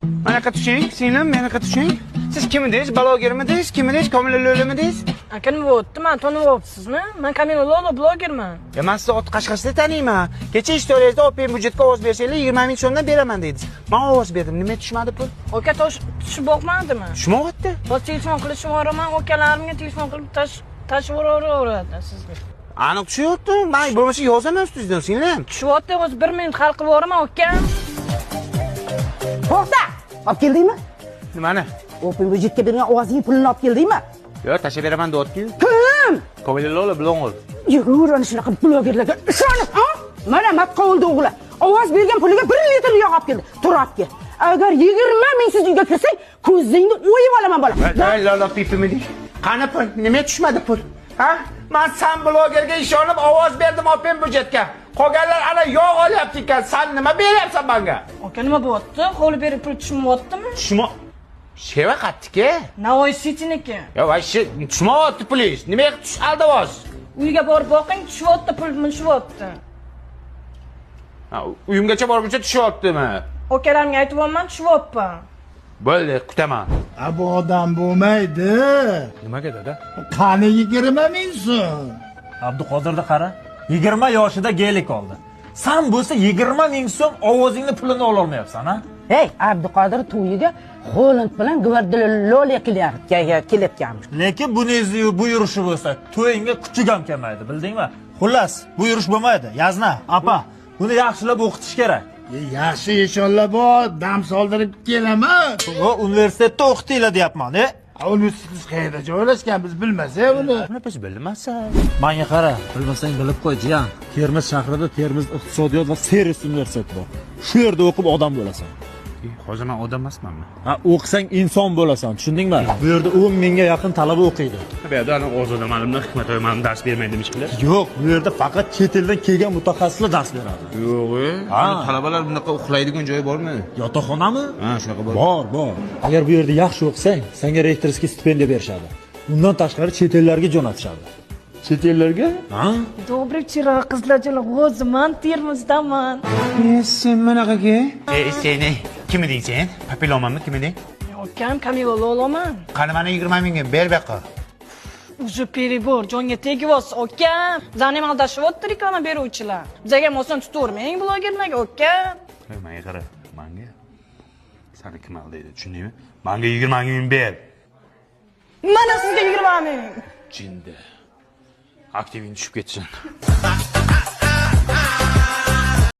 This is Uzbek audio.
Manaqa tushing, singlim, manaqa tushing. Siz kim edingiz? Blogermidingiz? Kim edingiz? Komila Lo'limidingiz? Aka nima bo'pti? Men taniyapsizmi? Men Kamila Lo'lo blogerman. Ya men sizni ot qashqashda taniyman. Kecha istoriyangizda Open budjetga ovoz bersanglar 20 ming so'mdan beraman dedingiz. Men ovoz berdim. Nima tushmadi pul? Aka tushib boqmadimi? Tushmayapti. Hozir telefon qilishim boraman, akalarimga telefon qilib tashib yuboraveradi sizga. Aniq tushyapti. Men bo'lmasa yozaman ustingizdan, singlim. Tushyapti, hozir 1 minut hal qilib yuboraman, aka. To'xta! Olib keldingmi? Nimani? Open budjetga bergan ovozing pulini olib keldingmi? Yo'q, tashlab beraman deyapti-ku. Kim? Komila Lo'li bloger. Yurur ana shunaqa blogerlarga ishonib, ha? Mana matqovul o'g'li. Ovoz bergan puliga 1 litr yog' olib keldi. Turabga. Agar 20 ming siz uyga kirsang, ko'zingni o'yib olaman bola. Voy Lola pipimidi. Qani pul? Nima tushmadi pul? Ha? Men san blogerga ishonib ovoz berdim Open budjetga. Qolganlar ana yog' olyapti ekan. Sen nima beryapsan menga? Aka nima bo'pti? Qo'li berib pul tushmayaptimi? Sheva qatdiki? Navoiy City'niki. Ya voy tushmayapti pulingiz. Nimaga tushadi ovoz? Uyga borib boqing, tushyapti, pul tushyapti. Ha, uyimgacha borguncha tushyaptimi? Akalarimga aytyapman, tushyapti. Bo'ldi, kutaman. Bu odam bo'lmaydi. Nimaga dada? Qani 20 ming so'm. Abduqodirni qara. 20 yoshida gelik oldi. Sen bo'lsa 20 ming so'm ovozingni pulini ola olmayapsan, ha? Hey, Abduqodir to'yiga Xo'land bilan Gvardiola kelyapkanmiz. Lekin buningizni bu yurishi bo'lsa, to'yingga kuchuk ham kelmaydi, bildingmi? Xullas, bu yurish bo'lmaydi. Yazna, apa, buni yaxshilab o'qitish kerak. Yaxshi inshaalloh bor, dam soldirib kelaman. O universitetda o'qitinglar deyapman, Universitet qayerda joylashgan biz bilmasak uni. Buni biz bilmasak. Menga qara, bilmasang bilib qo'y, jiyan. Termiz shahrida Termiz iqtisodiyot va servis universiteti bor. Shu yerda o'qib odam bo'lasan. Hozir men odam emasmanmi? Ha, o'qisang inson bo'lasan, tushundingmi? Bu yerda 10 mingga yaqin talaba o'qiydi. Bu yerda ana Ozoda ma'lumlar Hikmatoy ma'lum dars bermaydi demishlar. Yo'q, bu yerda faqat chet eldan kelgan mutaxassislar dars beradi. Yo'q, talabalar bunaqa uxlaydigan joyi bormi? Yotoqxonami? Ha, shunaqa bor. Bor. Agar bu yerda yaxshi o'qisang, senga rektorskiy stipendiya berishadi. Undan tashqari chet ellarga jo'natishadi. Chet ellarga? Ha? Добрый вечер, qizlarjon. O'zman Termizdaman. Sen manaqaga? Seni kim eding sen? Papillomanmi, kim eding? Akam Kamila Lo'loman. Qani mana 20 mingga ber baqa. Уже перебор, jonga tegibos, akam. Bizani ham aldashyapti reklama beruvchilar. Bizga ham oson tutavermang blogerlarga, akam. Menga qara, menga. Seni kim aldaydi, tushundingmi? Menga 20 ming ber. Mana sizga 20 ming. Jinda. Aktiving tushib ketsin.